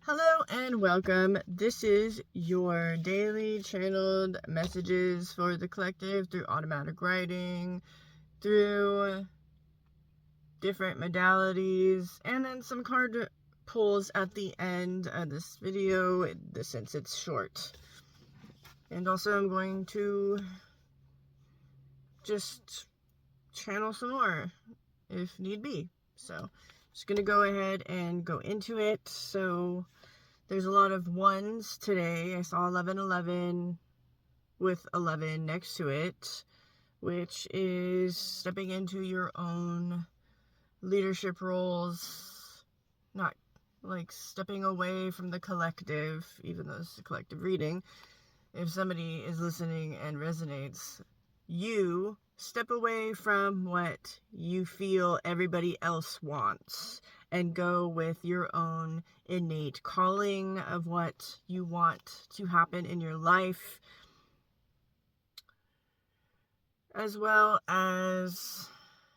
Hello and welcome. This is your daily channeled messages for the collective through automatic writing, through different modalities, and then some card pulls at the end of this video, since it's short. And also I'm going to just channel some more if need be. So just going to go ahead and go into it. So there's a lot of ones today. I saw 1111 with 11 next to it, which is stepping into your own leadership roles, not like stepping away from the collective, even though it's a collective reading. If somebody is listening and resonates, you step away from what you feel everybody else wants and go with your own innate calling of what you want to happen in your life, as well as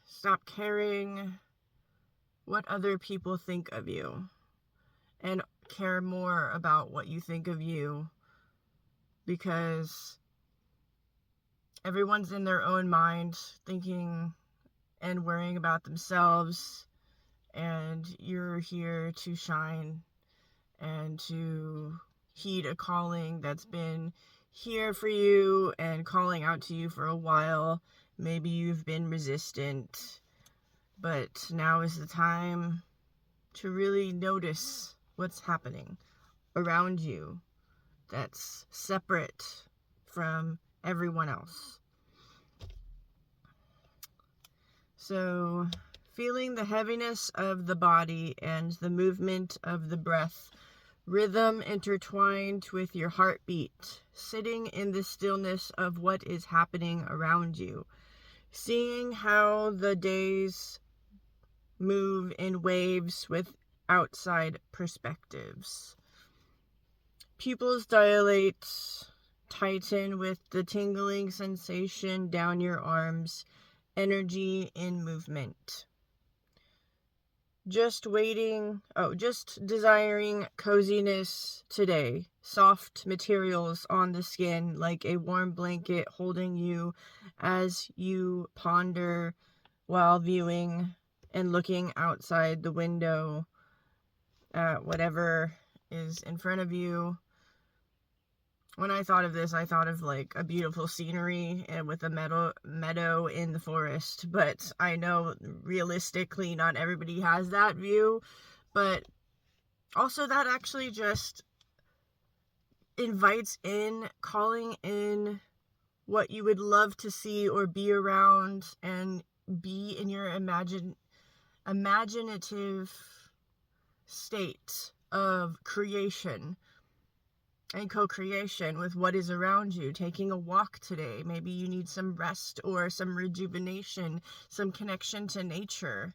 stop caring what other people think of you and care more about what you think of you, because everyone's in their own mind thinking and worrying about themselves, and you're here to shine and to heed a calling that's been here for you and calling out to you for a while. Maybe you've been resistant, but now is the time to really notice what's happening around you that's separate from everyone else. So, feeling the heaviness of the body and the movement of the breath, rhythm intertwined with your heartbeat, sitting in the stillness of what is happening around you, seeing how the days move in waves with outside perspectives. Pupils dilate, tighten with the tingling sensation down your arms, energy in movement. Just desiring coziness today. Soft materials on the skin, like a warm blanket holding you as you ponder while viewing and looking outside the window at whatever is in front of you. When I thought of this, I thought of like a beautiful scenery and with a meadow in the forest. But I know realistically not everybody has that view. But also that actually just invites in, calling in what you would love to see or be around and be in your imaginative state of creation and co-creation with what is around you. Taking a walk today. Maybe you need some rest or some rejuvenation, some connection to nature.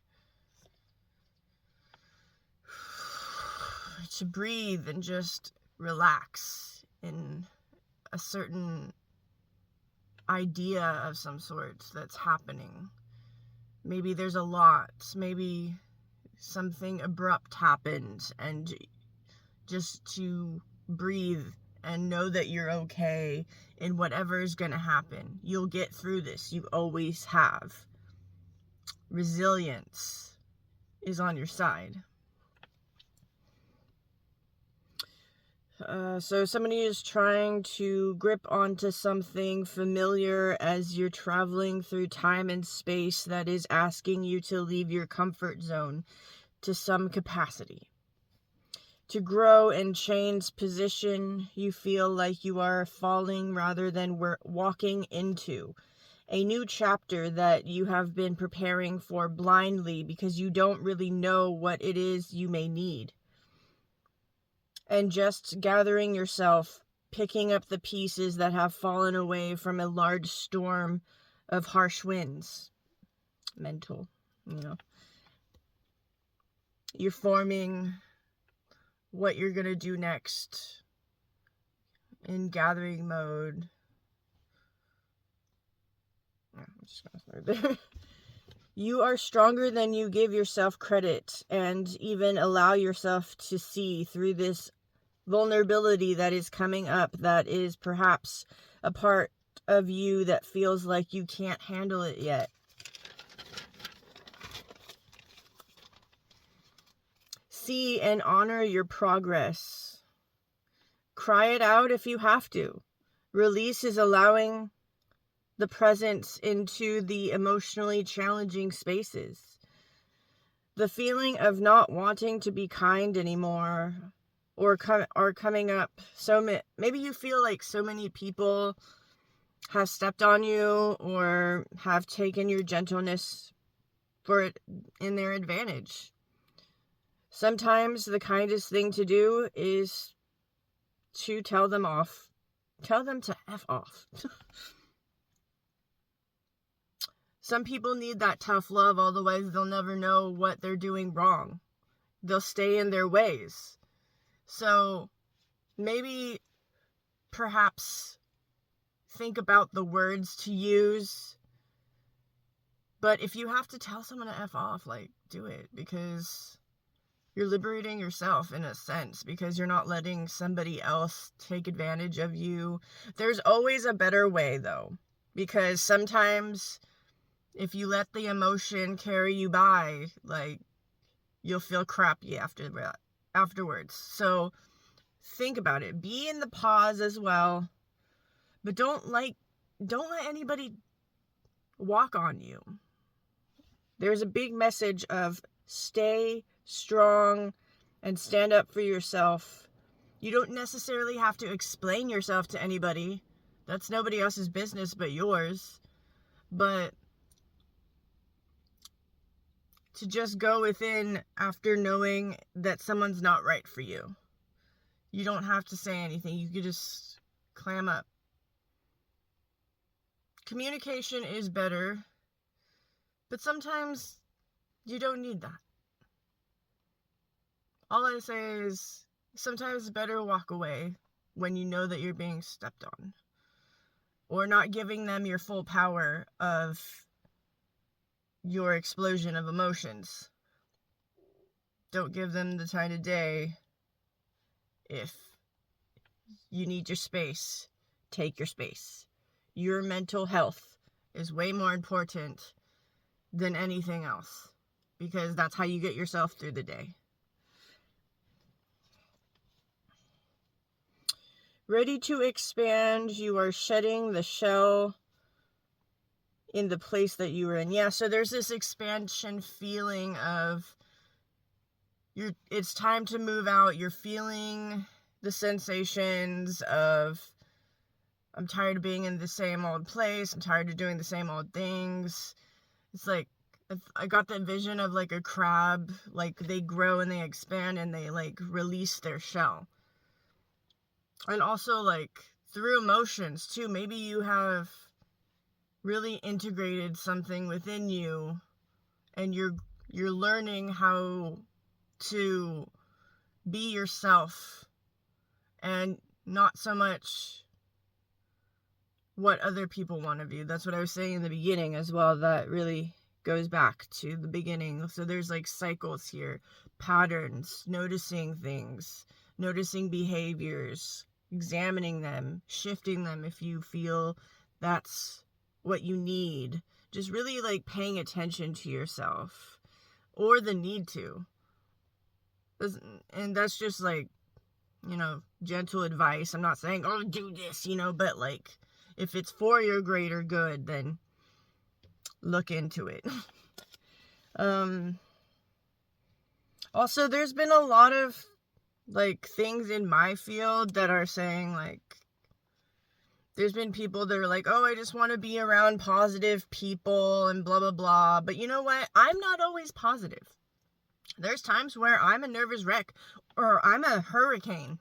To breathe and just relax in a certain idea of some sort that's happening. Maybe there's a lot. Maybe something abrupt happened, and just to breathe and know that you're okay in whatever is going to happen. You'll get through this. You always have. Resilience is on your side. So somebody is trying to grip onto something familiar as you're traveling through time and space that is asking you to leave your comfort zone to some capacity. To grow and change position, you feel like you are falling rather than walking into a new chapter that you have been preparing for blindly because you don't really know what it is you may need. And just gathering yourself, picking up the pieces that have fallen away from a large storm of harsh winds. Mental, You're forming what you're going to do next in gathering mode. I'm just going to start there. You are stronger than you give yourself credit, and even allow yourself to see through this vulnerability that is coming up, that is perhaps a part of you that feels like you can't handle it yet. See and honor your progress. Cry it out if you have to. Release is allowing the presence into the emotionally challenging spaces. The feeling of not wanting to be kind anymore are coming up. Maybe you feel like so many people have stepped on you or have taken your gentleness in their advantage. Sometimes the kindest thing to do is to tell them off. Tell them to F off. Some people need that tough love, otherwise they'll never know what they're doing wrong. They'll stay in their ways. So maybe, perhaps, think about the words to use. But if you have to tell someone to F off, like, do it, because you're liberating yourself in a sense, because you're not letting somebody else take advantage of you. There's always a better way, though, because sometimes if you let the emotion carry you by, like, you'll feel crappy afterwards. So think about it. Be in the pause as well, but don't let anybody walk on you. There's a big message of stay strong and stand up for yourself. You don't necessarily have to explain yourself to anybody. That's nobody else's business but yours. But to just go within after knowing that someone's not right for you. You don't have to say anything. You could just clam up. Communication is better, but sometimes you don't need that. All I say is sometimes it's better to walk away when you know that you're being stepped on, or not giving them your full power of your explosion of emotions. Don't give them the time of day. If you need your space, take your space. Your mental health is way more important than anything else, because that's how you get yourself through the day. Ready to expand, you are shedding the shell in the place that you were in. Yeah, so there's this expansion feeling of it's time to move out. You're feeling the sensations of, I'm tired of being in the same old place. I'm tired of doing the same old things. It's like, I got that vision of like a crab, like they grow and they expand and they like release their shell. And also like through emotions too. Maybe you have really integrated something within you and you're learning how to be yourself and not so much what other people want of you. That's what I was saying in the beginning as well. That really goes back to the beginning. So there's like cycles here, patterns, noticing things, noticing behaviors, examining them, shifting them if you feel that's what you need. Just really like paying attention to yourself, or the need to. And that's just like, gentle advice. I'm not saying, oh, do this, but like, if it's for your greater good, then look into it. Also, there's been a lot of like things in my field that are saying like, there's been people that are like, oh, I just want to be around positive people and blah, blah, blah. But you know what? I'm not always positive. There's times where I'm a nervous wreck or I'm a hurricane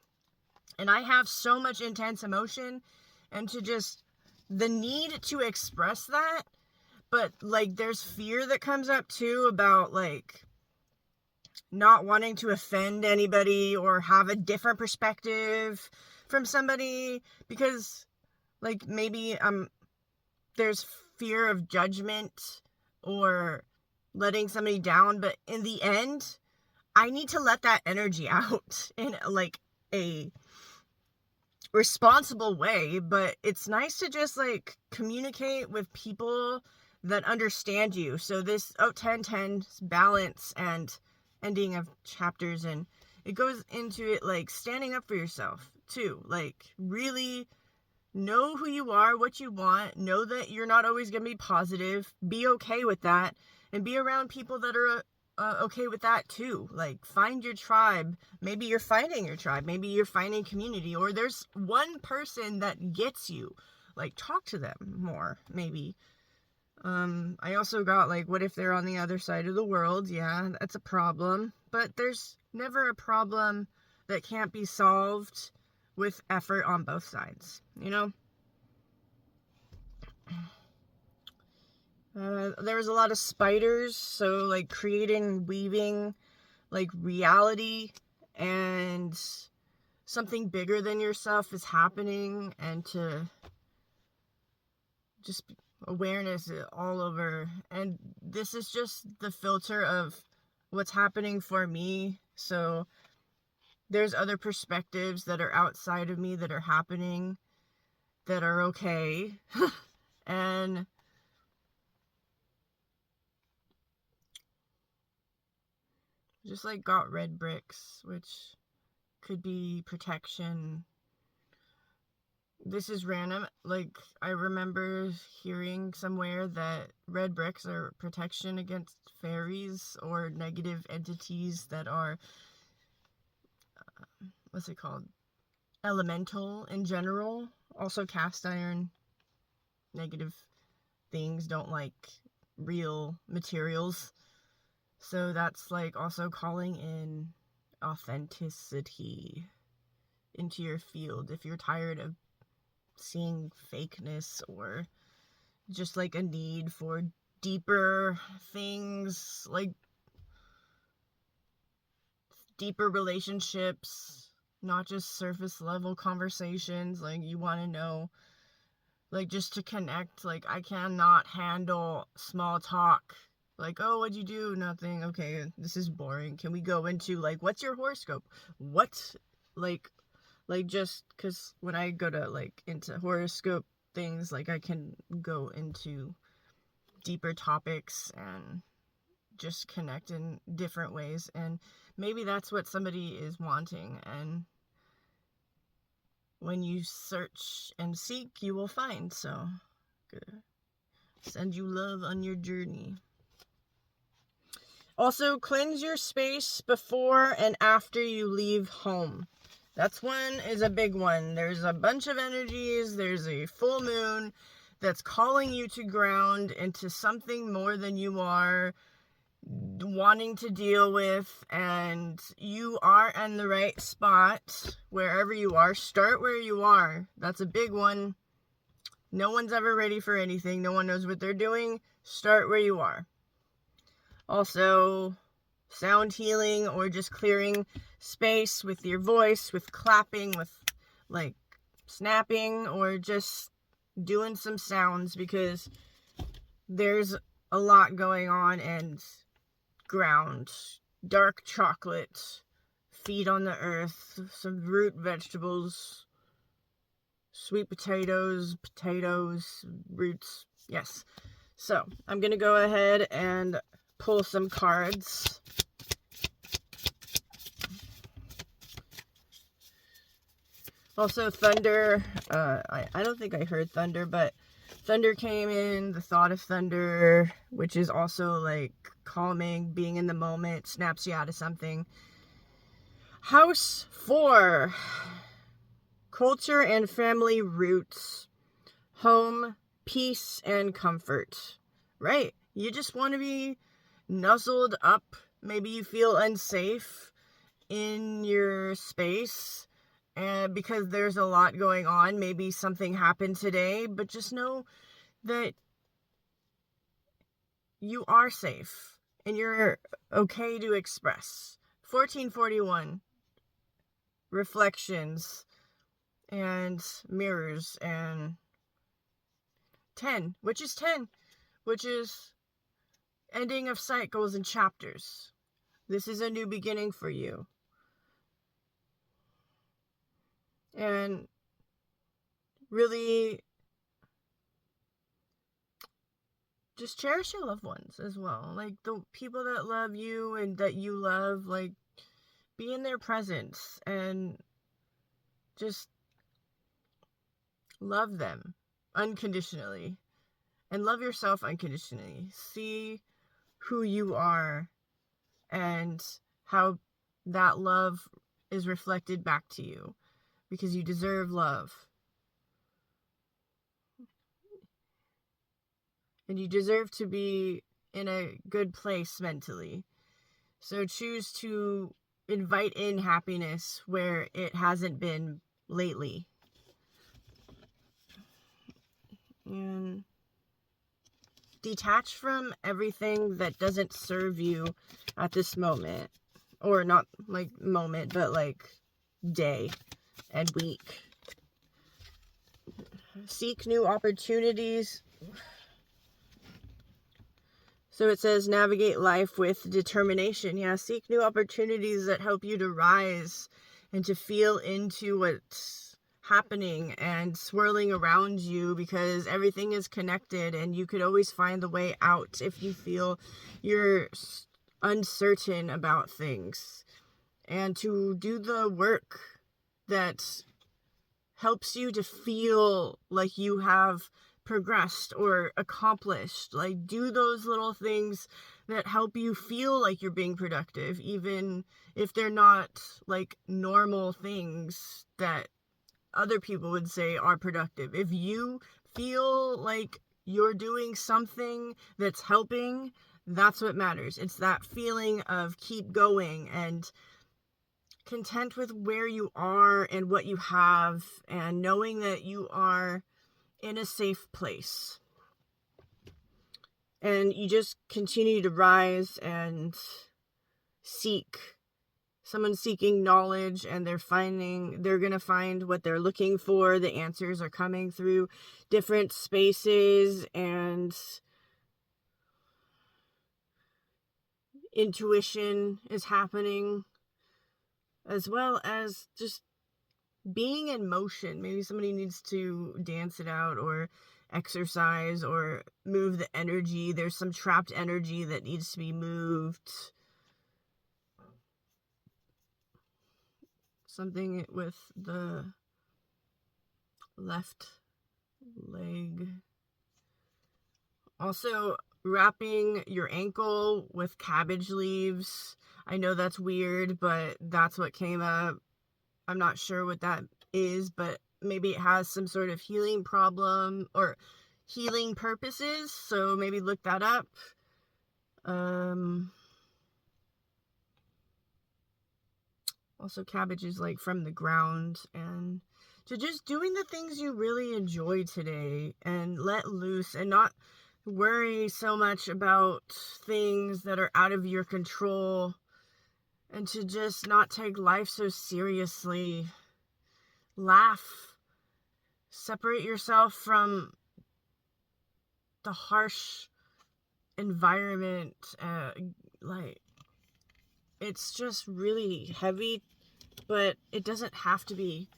and I have so much intense emotion, and the need to express that. But like, there's fear that comes up too about like not wanting to offend anybody or have a different perspective from somebody, because like maybe there's fear of judgment, or letting somebody down, but in the end, I need to let that energy out in like a responsible way. But it's nice to just like communicate with people that understand you. So this 10-10 balance and ending of chapters, and it goes into it like standing up for yourself too, like really know who you are, what you want, know that you're not always going to be positive, be okay with that, and be around people that are okay with that too. Like, find your tribe. Maybe you're finding your tribe, maybe you're finding community, or there's one person that gets you. Like, talk to them more, maybe. I also got, like, what if they're on the other side of the world? Yeah, that's a problem, but there's never a problem that can't be solved with effort on both sides, you know? There was a lot of spiders, so, like, weaving, like, reality, and something bigger than yourself is happening, and to just awareness all over. And this is just the filter of what's happening for me. So there's other perspectives that are outside of me that are happening that are okay. And just like got red bricks, which could be protection. This is random. Like, I remember hearing somewhere that red bricks are protection against fairies or negative entities that are, what's it called? Elemental in general. Also cast iron. Negative things don't like real materials. So that's like also calling in authenticity into your field. If you're tired of seeing fakeness, or just like a need for deeper things, like deeper relationships, not just surface level conversations, like you want to know, like just to connect. Like, I cannot handle small talk. Like, oh, what'd you do? Nothing. Okay, this is boring. Can we go into like, what's your horoscope? What, like just because when I go to like into horoscope things, like I can go into deeper topics and just connect in different ways, and maybe that's what somebody is wanting. And when you search and seek, you will find. So good. Send you love on your journey. Also, cleanse your space before and after you leave home. That's one is a big one. There's a bunch of energies. There's a full moon that's calling you to ground into something more than you are wanting to deal with, and you are in the right spot wherever you are. Start where you are. That's a big one. No one's ever ready for anything. No one knows what they're doing. Start where you are. Also, sound healing, or just clearing space with your voice, with clapping, with like snapping, or just doing some sounds, because there's a lot going on. And ground, dark chocolate, feed on the earth, some root vegetables, sweet potatoes, roots. Yes. So I'm gonna go ahead and pull some cards. Also, thunder. I don't think I heard thunder, but thunder came in. The thought of thunder, which is also like calming, being in the moment, snaps you out of something. House 4. Culture and family roots. Home, peace, and comfort. Right. You just want to be nuzzled up. Maybe you feel unsafe in your space, and because there's a lot going on. Maybe something happened today, but just know that you are safe and you're okay to express. 1441, reflections and mirrors, and 10, which is ending of cycles and chapters. This is a new beginning for you. And really just cherish your loved ones as well. Like the people that love you and that you love, like be in their presence and just love them unconditionally and love yourself unconditionally. See who you are and how that love is reflected back to you, because you deserve love. And you deserve to be in a good place mentally. So choose to invite in happiness where it hasn't been lately. And detach from everything that doesn't serve you at this moment. Or not like moment, but like day and week. Seek new opportunities. So it says navigate life with determination. Yeah, seek new opportunities that help you to rise and to feel into what's happening and swirling around you, because everything is connected and you could always find the way out if you feel you're uncertain about things. And to do the work that helps you to feel like you have progressed or accomplished. Like, do those little things that help you feel like you're being productive, even if they're not like normal things that other people would say are productive. If you feel like you're doing something that's helping, that's what matters. It's that feeling of keep going and content with where you are and what you have, and knowing that you are in a safe place. And you just continue to rise and seek. Someone's seeking knowledge and they're going to find what they're looking for. The answers are coming through different spaces, and intuition is happening, as well as just being in motion. Maybe somebody needs to dance it out or exercise or move the energy. There's some trapped energy that needs to be moved. Something with the left leg. Also, wrapping your ankle with cabbage leaves. I know that's weird, but that's what came up. I'm not sure what that is, but maybe it has some sort of healing problem or healing purposes. So maybe look that up. Also, cabbage is like from the ground, and to just doing the things you really enjoy today and let loose and not worry so much about things that are out of your control, and to just not take life so seriously. Laugh. Separate yourself from the harsh environment. Like, it's just really heavy, but it doesn't have to be.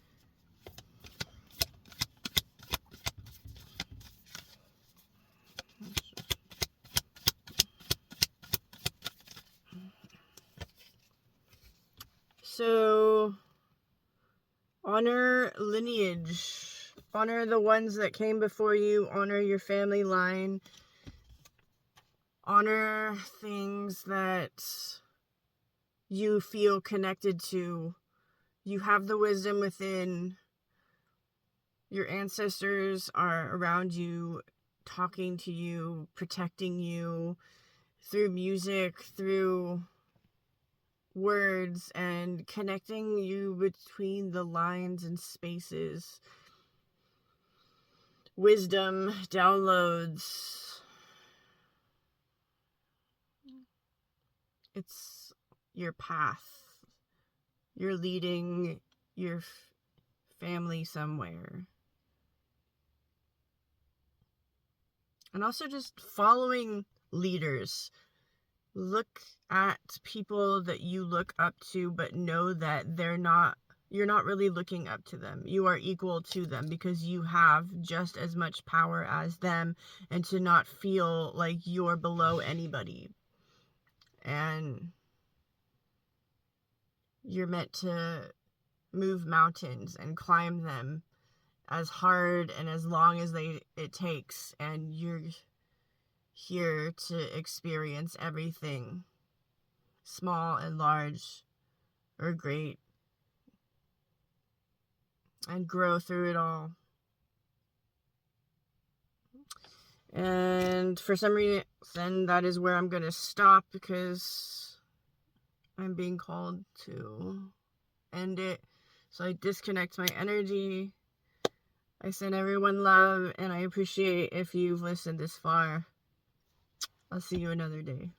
So, honor lineage. Honor the ones that came before you. Honor your family line. Honor things that you feel connected to. You have the wisdom within. Your ancestors are around you, talking to you, protecting you through music, through words, and connecting you between the lines and spaces. Wisdom, downloads. It's your path. You're leading your family somewhere. And also just following leaders. Look at people that you look up to, but know that you're not really looking up to them. You are equal to them because you have just as much power as them, and to not feel like you're below anybody. And you're meant to move mountains and climb them as hard and as long as it takes, and you're here to experience everything, small and large or great, and grow through it all. And for some reason, that is where I'm going to stop, because I'm being called to end it. So I disconnect my energy. I send everyone love, and I appreciate if you've listened this far. I'll see you another day.